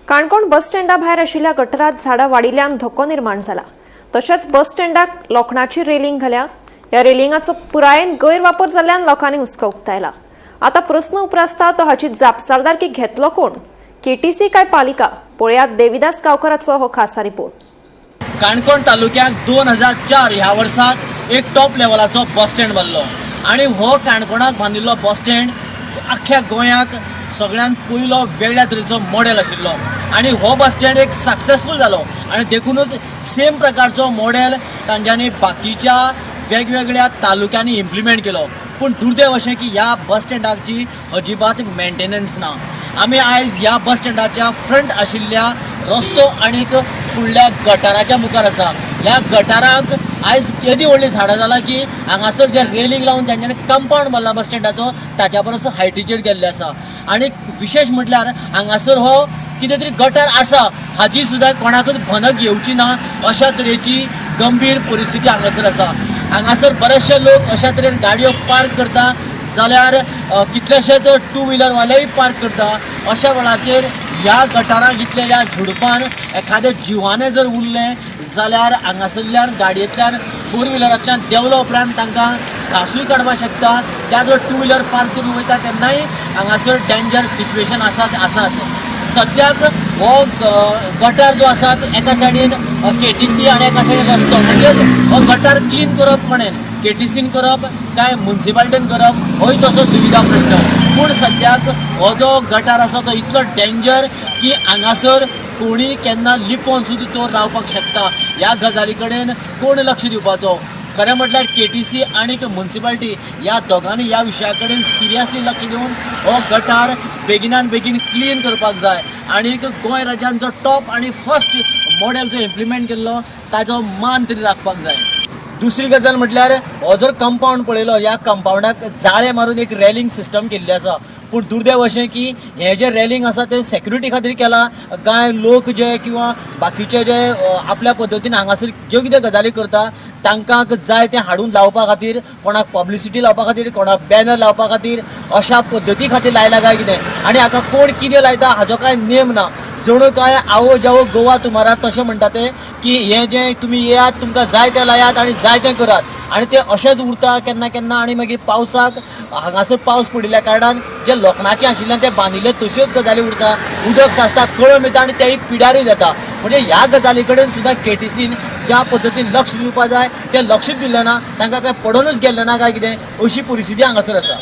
काणकोण बस स्टँडा भायर आशिल्ल्या गटरात झाडां वाडिल्ल्यान धोको निर्माण जाला। तशेंच बस स्टँडाक लोखणाची रेलिंग घाल्या। ह्या रेलिंगाचो पुरायेन गैरवापर जाल्ल्यान लोकांनी हुस्को उक्तायला। आता प्रस्न उप्रासता तो हाची जापसालदारकी घेतलो कोण? केटीसी काय पालिका? पळयात देविदास गांवकाराचो हो खासा रिपोर्ट। काणकोण तालुक्याक 2004 ह्या वर्साक एक टॉप लेवलाचो बस स्टँड बांदलो आणि हो काणकोणाक बांदिल्लो बस स्टँड आख्ख्या गोंयाक सगळ्यात पयलो वेगळ्या तरेचो मॉडेल आशिल्लो आणि हो बस स्टँड एक सक्सेसफूल जालो आणि देखूनच सेम प्रकारचो मॉडेल तांच्यांनी बाकीच्या वेगवेगळ्या तालुक्यांनी इम्प्लिमेंट केलो। पूण दुर्दैव अशें की ह्या बस स्टँडाची अजिबात मेंटेनन्स ना। आमी आयज ह्या बस स्टँडाच्या फ्रंट आशिल्ल्या रस्तो आनीक फुडल्या गटाराच्या मुखार आसा। ह्या गटाराक आयज येदी व्हडली झाडां जाला की हांगासर जे रेलिंग लावन तांच्यांनी कंपाउंड बांदला बस स्टँडाचो ताच्या परस हायटीचेर गेल्ले आसा। आनी विशेष म्हटल्यार हांगासर हो कितें तरी गटार आसा हाची सुद्दां कोणाकूच भनक येवची ना अशा तरेची गंभीर परिस्थिती हांगासर आसा। हांगासर बरेचशे लोक अशा तरेन गाडयो पार्क करता जाल्यार कितलेशेच टू व्हिलरवालेय पार्क करता। अशा वेळाचेर ह्या गटाराक इतल्या झुडपान एखादे जिवाने जर उरलें जाल्यार हांगासरल्यान गाडयेंतल्यान फोर व्हिलरांतल्यान देंवलो उपरांत तांकां घासूय काडपाक शकता। त्या जर टू व्हिलर पार्क करून वयता तेन्नाय हांगासर डेंजर सिट्युएशन आसात। सद्याक हो गटार जो आसा एका सायडीन केटीसी आनी एका सायडीन रस्तो, म्हणजे हो गटार क्लीन करप कोणें? केटीसीन करप काय म्युनिसिपालिटीन करप होय तसो दुविधा प्रश्न। पूण सद्याक हो जो गटार आसा तो इतलो डेंजर की हांगासर कोणी केन्ना लिपोवन सुद्दां चोर रावपाक शकता। ह्या गजाली कडेन कोण लक्ष दिवपाचो? खरें म्हटल्यार केटीसी आणि म्युनिसिपालिटी ह्या दोगांनी ह्या विशया कडेन सिरियसली लक्ष दिवन हो गटार बेगिनान बेगीन क्लीन करपाक जाय आणि गोंय राज्यान जो टॉप आणि फर्स्ट मॉडेल जो इम्प्लिमेंट केल्लो ताजो मान तरी राखपाक जाय। दुसरी गजाल म्हटल्यार हो जर कंपाउंड पळयलो ह्या कंपाउंडाक जाळे मारून एक रेलिंग सिस्टम केल्ली आसा। पूण दुर्दैव अशें की हे जे रेलिंग आसा ते सेक्युरिटी खातीर केला काय लोक जे किंवा बाकीचे जे आपल्या पद्दतीन हांगासर ज्यो कितें गजाली करता तांकां जाय तें हाडून लावपा खातीर, कोणाक पब्लिसिटी लावपा खातीर, कोणाक बॅनर लावपा खातीर अशा पद्दती खातीर लायला काय कितें आनी हाका कोण कितें लायता हाजो कांय नेम ना। जणू काय आओ जाओ गोवा तुमारा तशें म्हणटा ते की हे जे तुमी येयात तुमकां जाय तें लायात आनी जाय तें करात आणि ते अशेंच उरता केन्ना केन्ना आनी मागीर पावसाक हांगासर पावस पडिल्ल्या कारणान जे लोखणाचें आशिल्ल्यान ते बांदिल्ले तश्योच गजाली उरता, उदक साचता, कळम येता आनी तेय पिड्यारूय जाता। म्हणजे ह्या गजाली कडेन सुद्दां केटीसीन ज्या पद्दतीन लक्ष दिवपा जाय तें लक्ष दिल्लें ना, तांकां काय पडोनूच गेल्लें ना काय कितें अशी परिस्थिती हांगासर आसा।